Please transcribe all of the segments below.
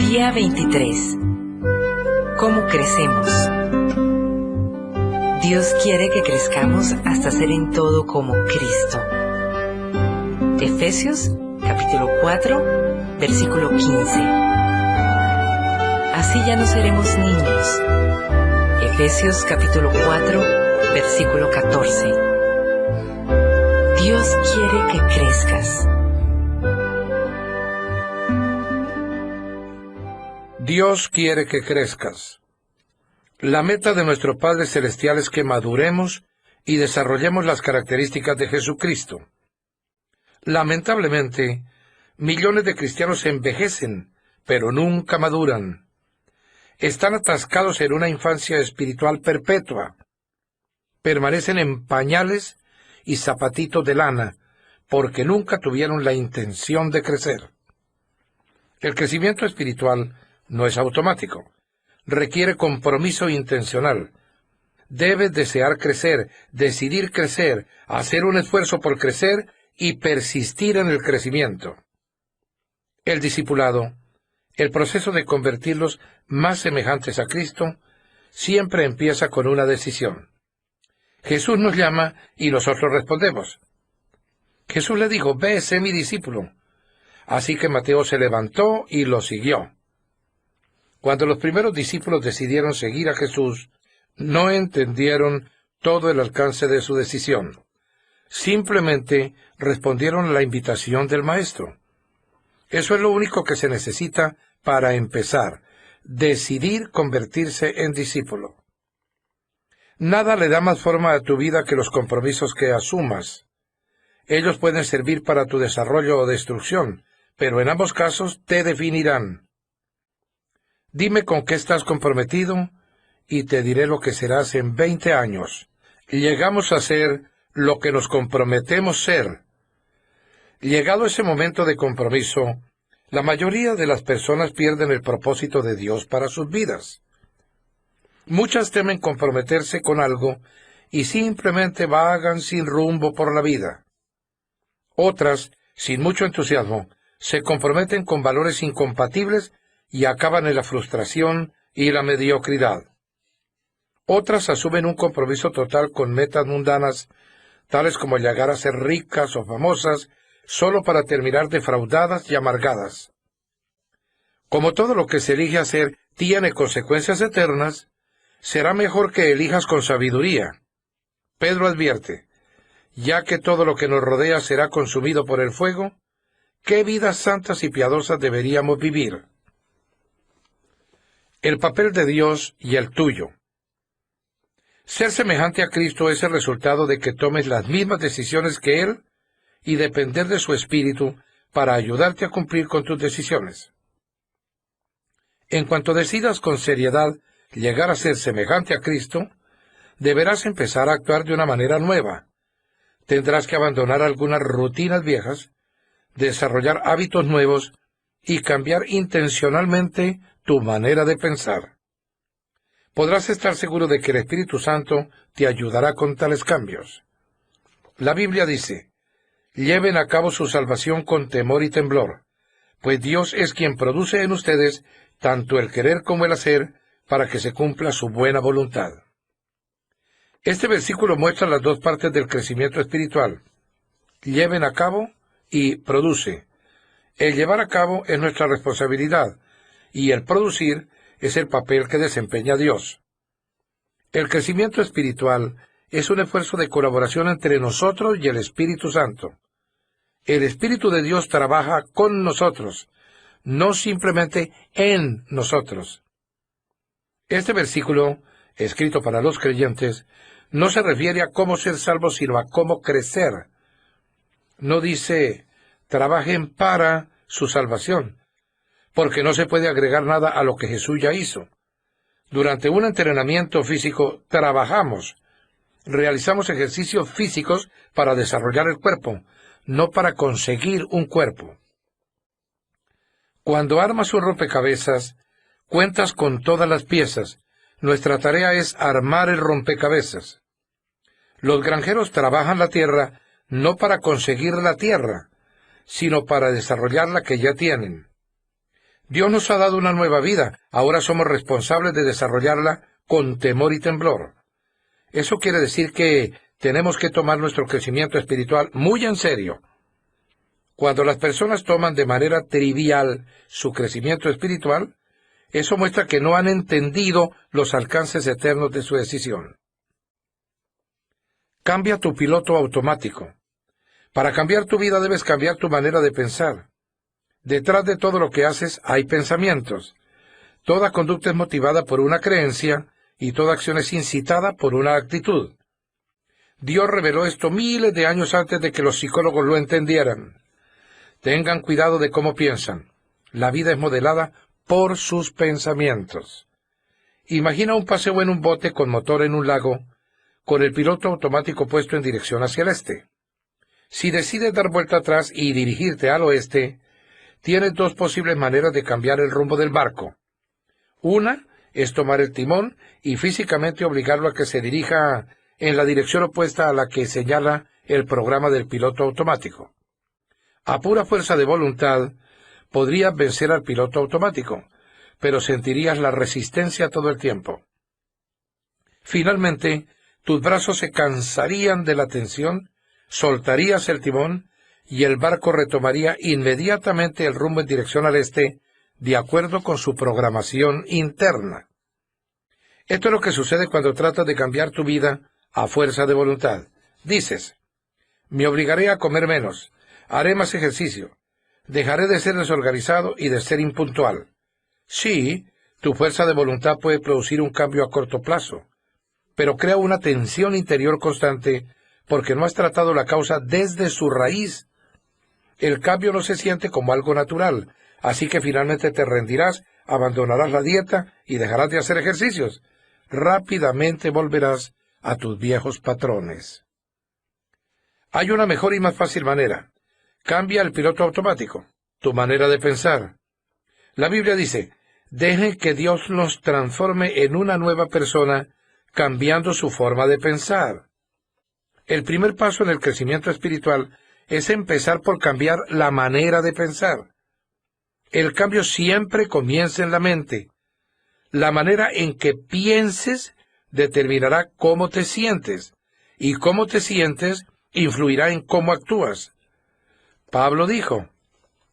Día 23. ¿Cómo crecemos? Dios quiere que crezcamos hasta ser en todo como Cristo. Efesios, capítulo 4, versículo 15. Así ya no seremos niños. Efesios, capítulo 4, versículo 14. Dios quiere que crezcas. Dios quiere que crezcas. La meta de nuestro Padre Celestial es que maduremos y desarrollemos las características de Jesucristo. Lamentablemente, millones de cristianos envejecen, pero nunca maduran. Están atascados en una infancia espiritual perpetua. Permanecen en pañales y zapatitos de lana, porque nunca tuvieron la intención de crecer. El crecimiento espiritual no es automático. Requiere compromiso intencional. Debes desear crecer, decidir crecer, hacer un esfuerzo por crecer y persistir en el crecimiento. El discipulado, el proceso de convertirlos más semejantes a Cristo, siempre empieza con una decisión. Jesús nos llama y nosotros respondemos. Jesús le dijo: «Ve, sé mi discípulo». Así que Mateo se levantó y lo siguió. Cuando los primeros discípulos decidieron seguir a Jesús, no entendieron todo el alcance de su decisión. Simplemente respondieron a la invitación del Maestro. Eso es lo único que se necesita para empezar: decidir convertirse en discípulo. Nada le da más forma a tu vida que los compromisos que asumas. Ellos pueden servir para tu desarrollo o destrucción, pero en ambos casos te definirán. Dime con qué estás comprometido y te diré lo que serás en 20 años. Llegamos a ser lo que nos comprometemos ser. Llegado ese momento de compromiso, la mayoría de las personas pierden el propósito de Dios para sus vidas. Muchas temen comprometerse con algo y simplemente vagan sin rumbo por la vida. Otras, sin mucho entusiasmo, se comprometen con valores incompatibles y acaban en la frustración y la mediocridad. Otras asumen un compromiso total con metas mundanas, tales como llegar a ser ricas o famosas, solo para terminar defraudadas y amargadas. Como todo lo que se elige hacer tiene consecuencias eternas, será mejor que elijas con sabiduría. Pedro advierte: «Ya que todo lo que nos rodea será consumido por el fuego, ¿qué vidas santas y piadosas deberíamos vivir?». El papel de Dios y el tuyo. Ser semejante a Cristo es el resultado de que tomes las mismas decisiones que Él y depender de su Espíritu para ayudarte a cumplir con tus decisiones. En cuanto decidas con seriedad llegar a ser semejante a Cristo, deberás empezar a actuar de una manera nueva. Tendrás que abandonar algunas rutinas viejas, desarrollar hábitos nuevos y cambiar intencionalmente tu manera de pensar. Podrás estar seguro de que el Espíritu Santo te ayudará con tales cambios. La Biblia dice: «Lleven a cabo su salvación con temor y temblor, pues Dios es quien produce en ustedes tanto el querer como el hacer para que se cumpla su buena voluntad». Este versículo muestra las dos partes del crecimiento espiritual: lleven a cabo y produce. El llevar a cabo es nuestra responsabilidad, y el producir es el papel que desempeña Dios. El crecimiento espiritual es un esfuerzo de colaboración entre nosotros y el Espíritu Santo. El Espíritu de Dios trabaja con nosotros, no simplemente en nosotros. Este versículo, escrito para los creyentes, no se refiere a cómo ser salvos, sino a cómo crecer. No dice: trabajen para su salvación, porque no se puede agregar nada a lo que Jesús ya hizo. Durante un entrenamiento físico trabajamos, realizamos ejercicios físicos para desarrollar el cuerpo, no para conseguir un cuerpo. Cuando armas un rompecabezas, cuentas con todas las piezas. Nuestra tarea es armar el rompecabezas. Los granjeros trabajan la tierra no para conseguir la tierra, sino para desarrollar la que ya tienen. Dios nos ha dado una nueva vida, ahora somos responsables de desarrollarla con temor y temblor. Eso quiere decir que tenemos que tomar nuestro crecimiento espiritual muy en serio. Cuando las personas toman de manera trivial su crecimiento espiritual, eso muestra que no han entendido los alcances eternos de su decisión. Cambia tu piloto automático. Para cambiar tu vida debes cambiar tu manera de pensar. Detrás de todo lo que haces hay pensamientos. Toda conducta es motivada por una creencia y toda acción es incitada por una actitud. Dios reveló esto miles de años antes de que los psicólogos lo entendieran. Tengan cuidado de cómo piensan. La vida es modelada por sus pensamientos. Imagina un paseo en un bote con motor en un lago, con el piloto automático puesto en dirección hacia el este. Si decides dar vuelta atrás y dirigirte al oeste, tienes dos posibles maneras de cambiar el rumbo del barco. Una es tomar el timón y físicamente obligarlo a que se dirija en la dirección opuesta a la que señala el programa del piloto automático. A pura fuerza de voluntad, podrías vencer al piloto automático, pero sentirías la resistencia todo el tiempo. Finalmente, tus brazos se cansarían de la tensión, soltarías el timón y el barco retomaría inmediatamente el rumbo en dirección al este, de acuerdo con su programación interna. Esto es lo que sucede cuando tratas de cambiar tu vida a fuerza de voluntad. Dices, me obligaré a comer menos, haré más ejercicio, dejaré de ser desorganizado y de ser impuntual. Sí, tu fuerza de voluntad puede producir un cambio a corto plazo, pero crea una tensión interior constante porque no has tratado la causa desde su raíz. El cambio no se siente como algo natural, así que finalmente te rendirás, abandonarás la dieta y dejarás de hacer ejercicios. Rápidamente volverás a tus viejos patrones. Hay una mejor y más fácil manera. Cambia el piloto automático, tu manera de pensar. La Biblia dice, dejen que Dios los transforme en una nueva persona, cambiando su forma de pensar. El primer paso en el crecimiento espiritual es empezar por cambiar la manera de pensar. El cambio siempre comienza en la mente. La manera en que pienses determinará cómo te sientes, y cómo te sientes influirá en cómo actúas. Pablo dijo,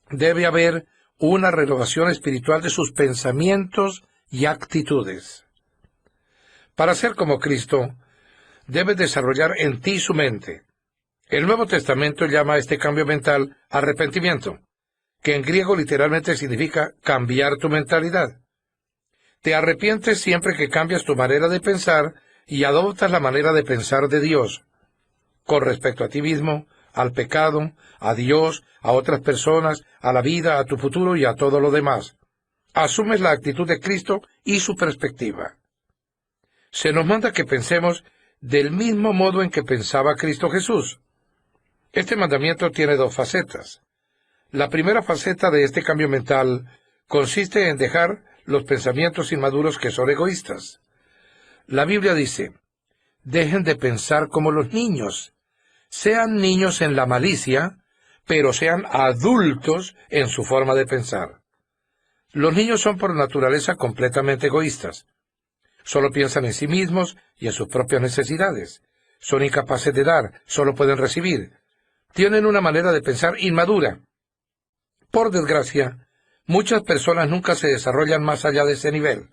debe haber una renovación espiritual de sus pensamientos y actitudes. Para ser como Cristo, debes desarrollar en ti su mente. El Nuevo Testamento llama a este cambio mental arrepentimiento, que en griego literalmente significa cambiar tu mentalidad. Te arrepientes siempre que cambias tu manera de pensar y adoptas la manera de pensar de Dios, con respecto a ti mismo, al pecado, a Dios, a otras personas, a la vida, a tu futuro y a todo lo demás. Asumes la actitud de Cristo y su perspectiva. Se nos manda que pensemos del mismo modo en que pensaba Cristo Jesús. Este mandamiento tiene dos facetas. La primera faceta de este cambio mental consiste en dejar los pensamientos inmaduros que son egoístas. La Biblia dice, dejen de pensar como los niños. Sean niños en la malicia, pero sean adultos en su forma de pensar. Los niños son por naturaleza completamente egoístas. Solo piensan en sí mismos y en sus propias necesidades. Son incapaces de dar, solo pueden recibir. Tienen una manera de pensar inmadura. Por desgracia, muchas personas nunca se desarrollan más allá de ese nivel.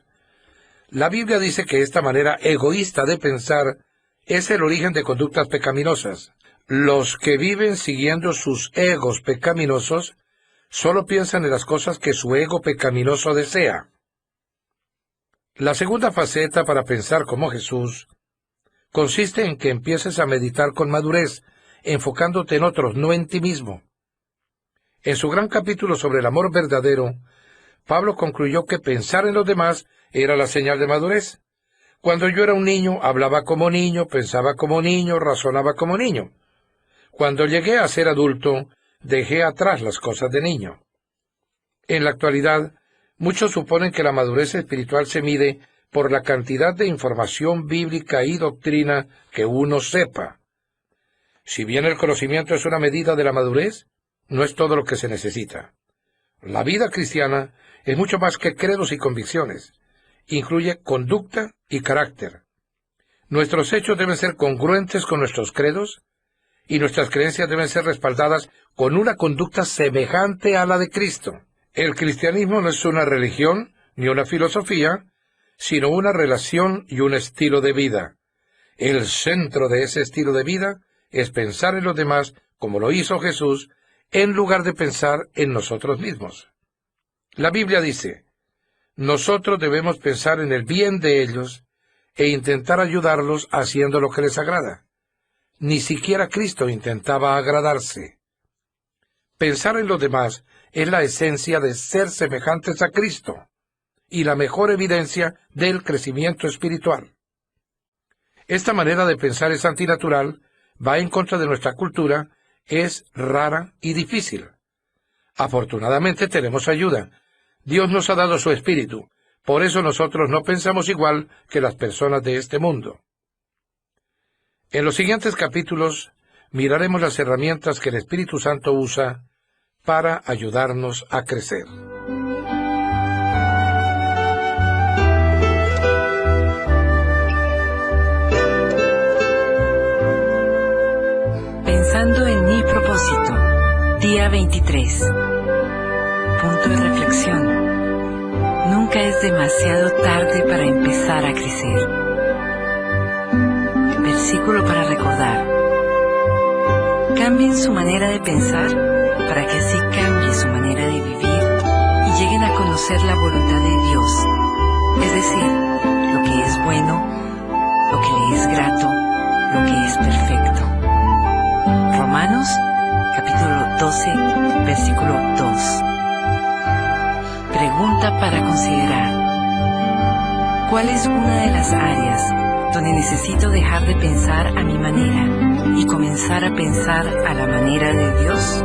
La Biblia dice que esta manera egoísta de pensar es el origen de conductas pecaminosas. Los que viven siguiendo sus egos pecaminosos solo piensan en las cosas que su ego pecaminoso desea. La segunda faceta para pensar como Jesús consiste en que empieces a meditar con madurez, enfocándote en otros, no en ti mismo. En su gran capítulo sobre el amor verdadero, Pablo concluyó que pensar en los demás era la señal de madurez. Cuando yo era un niño, hablaba como niño, pensaba como niño, razonaba como niño. Cuando llegué a ser adulto, dejé atrás las cosas de niño. En la actualidad, muchos suponen que la madurez espiritual se mide por la cantidad de información bíblica y doctrina que uno sepa. Si bien el conocimiento es una medida de la madurez, no es todo lo que se necesita. La vida cristiana es mucho más que credos y convicciones. Incluye conducta y carácter. Nuestros hechos deben ser congruentes con nuestros credos y nuestras creencias deben ser respaldadas con una conducta semejante a la de Cristo. El cristianismo no es una religión ni una filosofía, sino una relación y un estilo de vida. El centro de ese estilo de vida es pensar en los demás como lo hizo Jesús, en lugar de pensar en nosotros mismos. La Biblia dice: nosotros debemos pensar en el bien de ellos e intentar ayudarlos haciendo lo que les agrada. Ni siquiera Cristo intentaba agradarse. Pensar en los demás es la esencia de ser semejantes a Cristo y la mejor evidencia del crecimiento espiritual. Esta manera de pensar es antinatural, va en contra de nuestra cultura, es rara y difícil. Afortunadamente tenemos ayuda. Dios nos ha dado su espíritu, por eso nosotros no pensamos igual que las personas de este mundo. En los siguientes capítulos miraremos las herramientas que el Espíritu Santo usa para ayudarnos a crecer. Pensando en mi propósito, día 23. Punto de reflexión. Nunca es demasiado tarde para empezar a crecer. Versículo para recordar. Cambien su manera de pensar para que así cambie su manera de vivir y lleguen a conocer la voluntad de Dios, es decir, lo que es bueno, lo que le es grato, lo que es perfecto. Romanos, capítulo 12, versículo 2. Pregunta para considerar. ¿Cuál es una de las áreas donde necesito dejar de pensar a mi manera y comenzar a pensar a la manera de Dios?